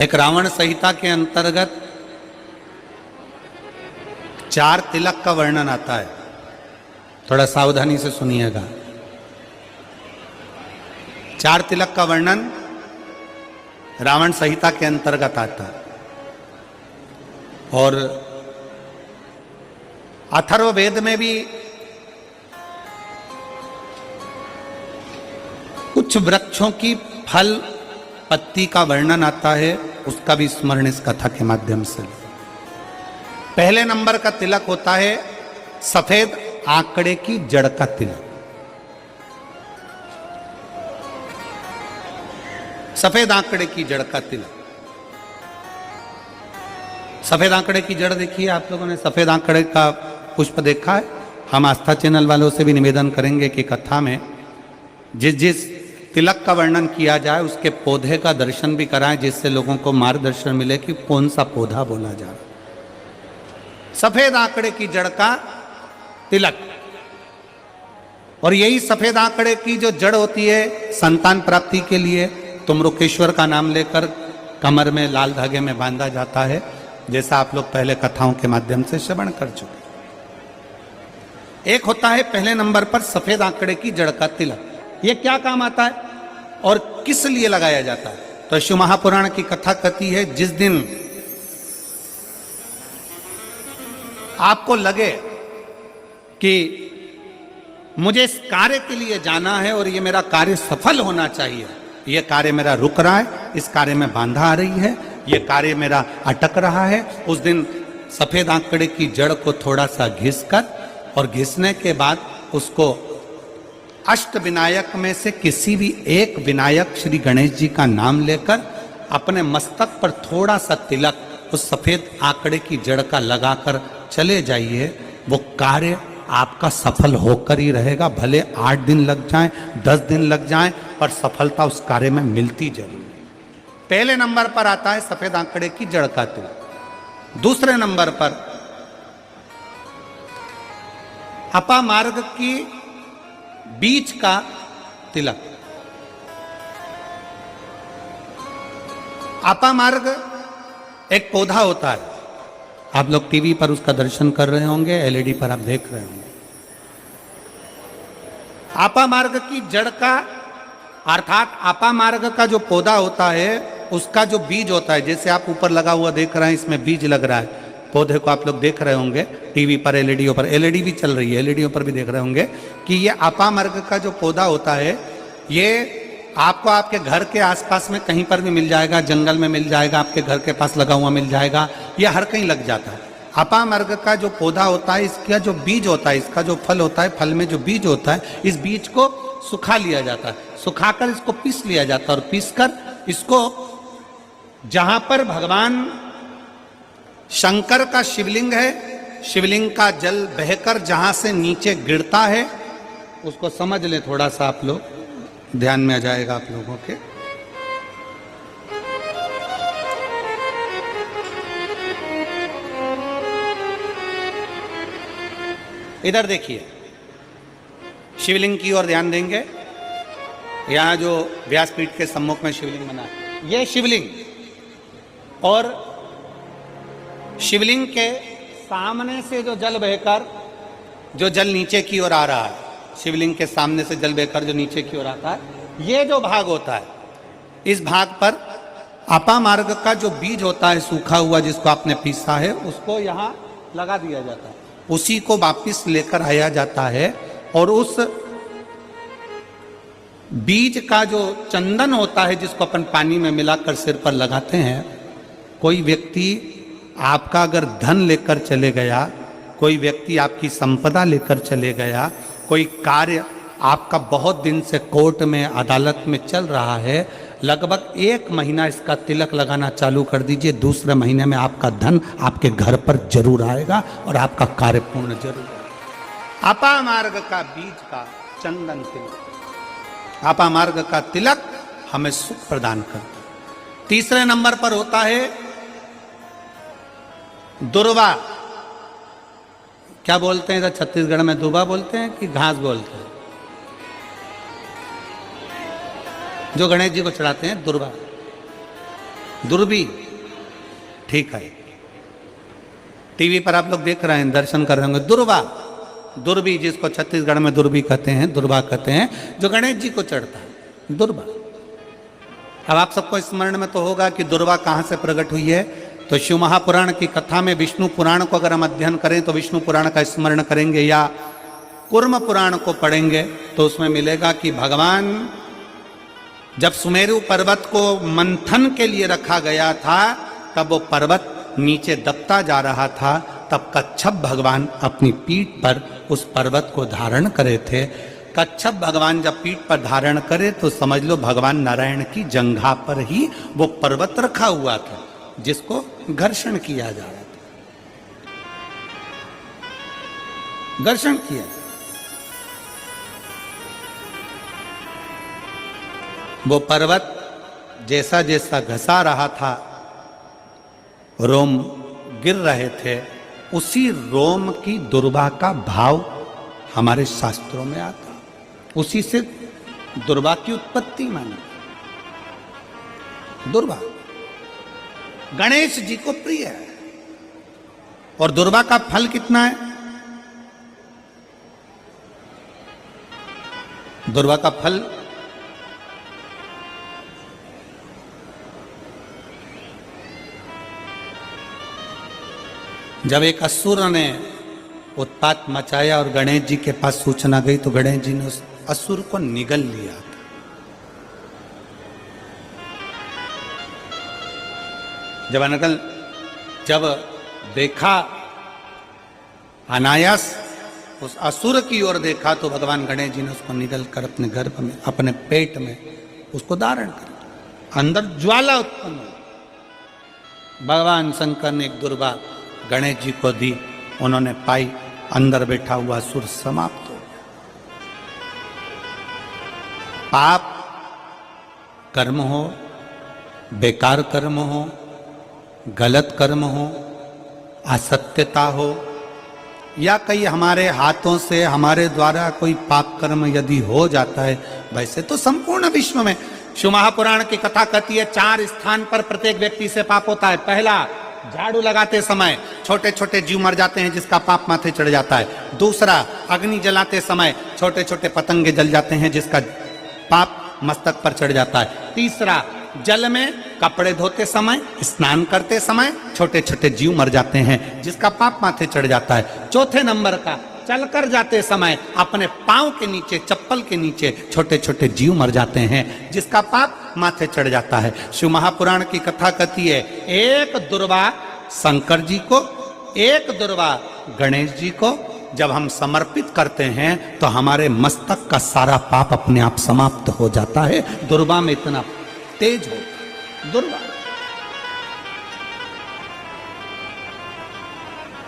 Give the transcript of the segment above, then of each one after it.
एक रावण संहिता के अंतर्गत 4 तिलक का वर्णन आता है। थोड़ा सावधानी से सुनिएगा। 4 तिलक का वर्णन रावण संहिता के अंतर्गत आता है और अथर्ववेद में भी कुछ वृक्षों की फल पत्ती का वर्णन आता है, उसका भी स्मरण इस कथा के माध्यम से। पहले नंबर का तिलक होता है सफेद आंकड़े की जड़ का तिलक। सफेद आंकड़े की जड़ का तिलक। सफेद आंकड़े की जड़ देखिए, आप लोगों ने सफेद आंकड़े का पुष्प देखा है? हम आस्था चैनल वालों से भी निवेदन करेंगे कि कथा में जिस तिलक का वर्णन किया जाए उसके पौधे का दर्शन भी कराएं, जिससे लोगों को मार्गदर्शन मिले कि कौन सा पौधा बोला जाए। सफेद आंकड़े की जड़ का तिलक। और यही सफेद आंकड़े की जो जड़ होती है संतान प्राप्ति के लिए तुमरुकेश्वर का नाम लेकर कमर में लाल धागे में बांधा जाता है, जैसा आप लोग पहले कथाओं के माध्यम से श्रवण कर चुके। एक होता है पहले नंबर पर सफेद आंकड़े की जड़ का तिलक। ये क्या काम आता है और किस लिए लगाया जाता है? तो शिव महापुराण की कथा कहती है, जिस दिन आपको लगे कि मुझे इस कार्य के लिए जाना है और ये मेरा कार्य सफल होना चाहिए, ये कार्य मेरा रुक रहा है, इस कार्य में बाधा आ रही है, ये कार्य मेरा अटक रहा है, उस दिन सफेद आंकड़े की जड़ को थोड़ा सा घिस कर और घिसने के बाद उसको अष्ट विनायक में से किसी भी एक विनायक श्री गणेश जी का नाम लेकर अपने मस्तक पर थोड़ा सा तिलक उस सफेद आंकड़े की जड़ का लगाकर चले जाइए। वो कार्य आपका सफल होकर ही रहेगा, भले 8 दिन लग जाएं, 10 दिन लग जाएं, पर सफलता उस कार्य में मिलती जरूर। पहले नंबर पर आता है सफेद आंकड़े की जड़ का तिलक। दूसरे नंबर पर अपामार्ग की बीज का तिलक। अपामार्ग एक पौधा होता है, आप लोग टीवी पर उसका दर्शन कर रहे होंगे, एलईडी पर आप देख रहे होंगे। अपामार्ग की जड़ का अर्थात अपामार्ग का जो पौधा होता है उसका जो बीज होता है, जैसे आप ऊपर लगा हुआ देख रहे हैं, इसमें बीज लग रहा है, पौधे को आप लोग देख रहे होंगे टीवी पर, एलईडीओ पर, एलईडी भी चल रही है, एलईडीओ पर भी देख रहे होंगे कि ये अपामार्ग का जो पौधा होता है ये आपको आपके घर के आसपास में कहीं पर भी मिल जाएगा, जंगल में मिल जाएगा, आपके घर के पास लगा हुआ मिल जाएगा, ये हर कहीं लग जाता है। अपामार्ग का जो पौधा होता है, इसका जो बीज होता है, इसका जो फल होता है, फल में जो बीज होता है, इस बीज को सुखा लिया जाता है, सुखाकर इसको पीस लिया जाता है और पीसकर इसको जहां पर भगवान शंकर का शिवलिंग है, शिवलिंग का जल बहकर जहां से नीचे गिरता है, उसको समझ ले, थोड़ा सा आप लोग ध्यान में आ जाएगा आप लोगों के। इधर देखिए, शिवलिंग की ओर ध्यान देंगे। यहां जो व्यासपीठ के सम्मुख में शिवलिंग बना है, यह शिवलिंग, और शिवलिंग के सामने से जो जल बहकर जो जल नीचे की ओर आ रहा है, शिवलिंग के सामने से जल बहकर जो नीचे की ओर आता है, ये जो भाग होता है, इस भाग पर अपामार्ग का जो बीज होता है सूखा हुआ, जिसको आपने पीसा है, उसको यहां लगा दिया जाता है, उसी को वापिस लेकर आया जाता है और उस बीज का जो चंदन होता है, जिसको अपन पानी में मिलाकर सिर पर लगाते हैं, कोई व्यक्ति आपका अगर धन लेकर चले गया, कोई व्यक्ति आपकी संपदा लेकर चले गया, कोई कार्य आपका बहुत दिन से कोर्ट में अदालत में चल रहा है, लगभग 1 महीना इसका तिलक लगाना चालू कर दीजिए, दूसरे महीने में आपका धन आपके घर पर जरूर आएगा और आपका कार्य पूर्ण जरूर होगा। अपामार्ग का बीज का चंदन तिलक। अपामार्ग का तिलक हमें सुख प्रदान करता है। तीसरे नंबर पर होता है दुर्वा। क्या बोलते हैं इधर छत्तीसगढ़ में? दुबा बोलते हैं कि घास बोलते हैं? जो गणेश जी को चढ़ाते हैं दुर्वा। दुर्बी, ठीक है। टीवी पर आप लोग देख रहे हैं, दर्शन कर रहे होंगे। दुर्वा, दुर्बी जिसको छत्तीसगढ़ में दुर्बी कहते हैं, दुर्वा कहते हैं, जो गणेश जी को चढ़ता है, दुर्वा। अब आप सबको स्मरण में तो होगा कि दुर्वा कहाँ से प्रकट हुई है। तो शिव महापुराण की कथा में विष्णु पुराण को अगर हम अध्ययन करें तो विष्णु पुराण का स्मरण करेंगे या कूर्म पुराण को पढ़ेंगे तो उसमें मिलेगा कि भगवान जब सुमेरु पर्वत को मंथन के लिए रखा गया था, तब वो पर्वत नीचे दबता जा रहा था, तब कच्छप भगवान अपनी पीठ पर उस पर्वत को धारण करे थे। कच्छप भगवान जब पीठ पर धारण करे तो समझ लो भगवान नारायण की जंघा पर ही वो पर्वत रखा हुआ था, जिसको घर्षण किया जा रहा था, घर्षण किया। वो पर्वत जैसा जैसा घसा रहा था, रोम गिर रहे थे, उसी रोम की दुर्वा का भाव हमारे शास्त्रों में आता, उसी से दुर्वा की उत्पत्ति मानी। दुर्वा गणेश जी को प्रिय है। और दुर्वा का फल कितना है? दुर्वा का फल जब एक असुर ने उत्पात मचाया और गणेश जी के पास सूचना गई तो गणेश जी ने उस असुर को निगल लिया था। जब देखा अनायास उस असुर की ओर देखा तो भगवान गणेश जी ने उसको निगल कर अपने गर्भ में, अपने पेट में उसको धारण कर, अंदर ज्वाला उत्पन्न हुई। भगवान शंकर ने एक दुर्वा गणेश जी को दी, उन्होंने पाई, अंदर बैठा हुआ असुर समाप्त हो गया। पाप कर्म हो, बेकार कर्म हो, गलत कर्म हो, असत्यता हो, या कई हमारे हाथों से हमारे द्वारा कोई पाप कर्म यदि हो जाता है, वैसे तो संपूर्ण विश्व में शिव महापुराण की कथा कहती है 4 स्थान पर प्रत्येक व्यक्ति से पाप होता है। पहला, झाड़ू लगाते समय छोटे छोटे जीव मर जाते हैं जिसका पाप माथे चढ़ जाता है। दूसरा, अग्नि जलाते समय छोटे छोटे पतंगे जल जाते हैं जिसका पाप मस्तक पर चढ़ जाता है। तीसरा, जल में कपड़े धोते समय, स्नान करते समय छोटे छोटे जीव मर जाते हैं जिसका पाप माथे चढ़ जाता है। चौथे नंबर का, चलकर जाते समय अपने पांव के नीचे, चप्पल के नीचे छोटे छोटे जीव मर जाते हैं जिसका पाप माथे चढ़ जाता है। शिव महापुराण की कथा कहती है एक दुर्वा शंकर जी को, एक दुर्वा गणेश जी को जब हम समर्पित करते हैं तो हमारे मस्तक का सारा पाप अपने आप समाप्त हो जाता है। दुर्वा में इतना तेज हो, दुर्वा।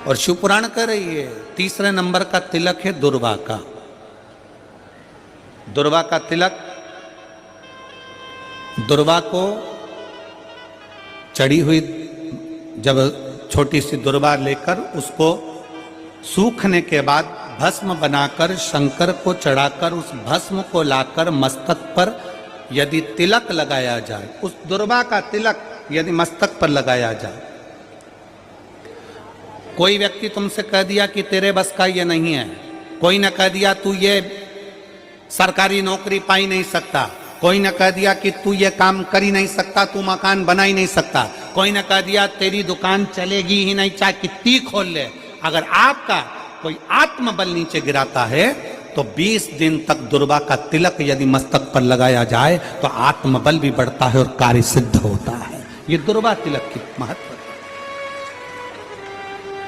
और शिव पुराण कह रही है तीसरे नंबर का तिलक है दुर्वा का। दुर्वा का तिलक, दुर्वा को चढ़ी हुई जब छोटी सी दुर्वा लेकर उसको सूखने के बाद भस्म बनाकर शंकर को चढ़ाकर उस भस्म को लाकर मस्तक पर यदि तिलक लगाया जाए, उस दुर्वा का तिलक यदि मस्तक पर लगाया जाए, कोई व्यक्ति तुमसे कह दिया कि तेरे बस का ये नहीं है, कोई ने कह दिया तू ये सरकारी नौकरी पा ही नहीं सकता, कोई ने कह दिया कि तू ये काम कर ही नहीं सकता, तू मकान बना ही नहीं सकता, कोई ने कह दिया तेरी दुकान चलेगी ही नहीं चाहे कितनी खोल ले, अगर आपका कोई आत्मबल नीचे गिराता है तो 20 दिन तक दुर्वा का तिलक यदि मस्तक पर लगाया जाए तो आत्मबल भी बढ़ता है और कार्य सिद्ध होता है। ये दुर्वा तिलक की महत्व।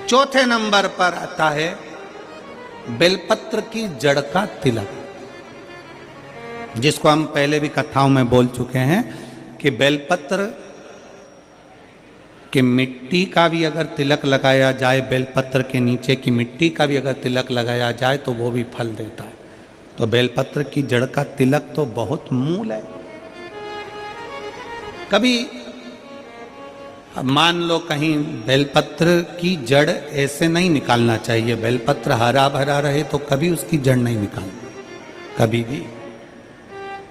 चौथे नंबर पर आता है बेलपत्र की जड़ का तिलक, जिसको हम पहले भी कथाओं में बोल चुके हैं कि बेलपत्र कि मिट्टी का भी अगर तिलक लगाया जाए, बेलपत्र के नीचे की मिट्टी का भी अगर तिलक लगाया जाए तो वो भी फल देता है। तो बेलपत्र की जड़ का तिलक तो बहुत मूल है। कभी मान लो कहीं बेलपत्र की जड़ ऐसे नहीं निकालना चाहिए, बेलपत्र हरा भरा रहे तो कभी उसकी जड़ नहीं निकालना, कभी भी।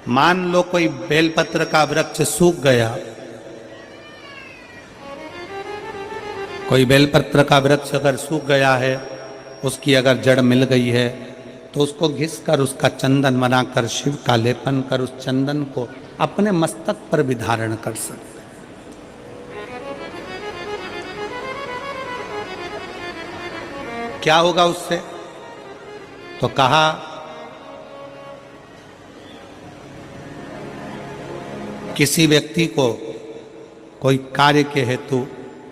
मान लो कोई बेलपत्र का वृक्ष सूख गया कोई बेलपत्र का वृक्ष अगर सूख गया है, उसकी अगर जड़ मिल गई है, तो उसको घिस कर उसका चंदन बनाकर शिव का लेपन कर उस चंदन को अपने मस्तक पर भी धारण कर सकते। क्या होगा उससे? तो कहा किसी व्यक्ति को कोई कार्य के हेतु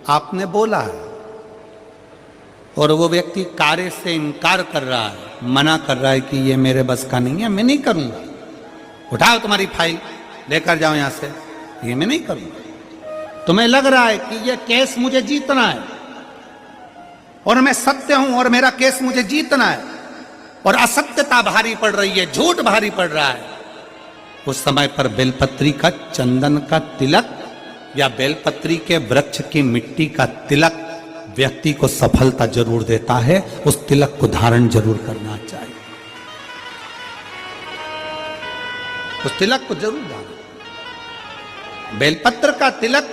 आपने बोला है और वो व्यक्ति कार्य से इनकार कर रहा है, मना कर रहा है कि ये मेरे बस का नहीं है, मैं नहीं करूंगा, उठाओ तुम्हारी फाइल लेकर जाओ यहां से, ये मैं नहीं करूंगा। तुम्हें लग रहा है कि ये केस मुझे जीतना है और मैं सत्य हूं और मेरा केस मुझे जीतना है और असत्यता भारी पड़ रही है, झूठ भारी पड़ रहा है, उस समय पर बेलपत्री का चंदन का तिलक या बेलपत्री के वृक्ष की मिट्टी का तिलक व्यक्ति को सफलता जरूर देता है। उस तिलक को धारण जरूर करना चाहिए, उस तिलक को जरूर धारण। बेलपत्र का तिलक,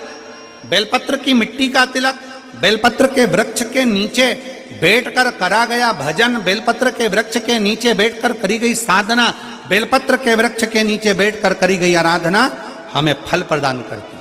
बेलपत्र की मिट्टी का तिलक, बेलपत्र के वृक्ष के नीचे बैठकर करा गया भजन, बेलपत्र के वृक्ष के नीचे बैठकर करी गई साधना, बेलपत्र के वृक्ष के नीचे बैठकर करी गई आराधना हमें फल प्रदान करती है।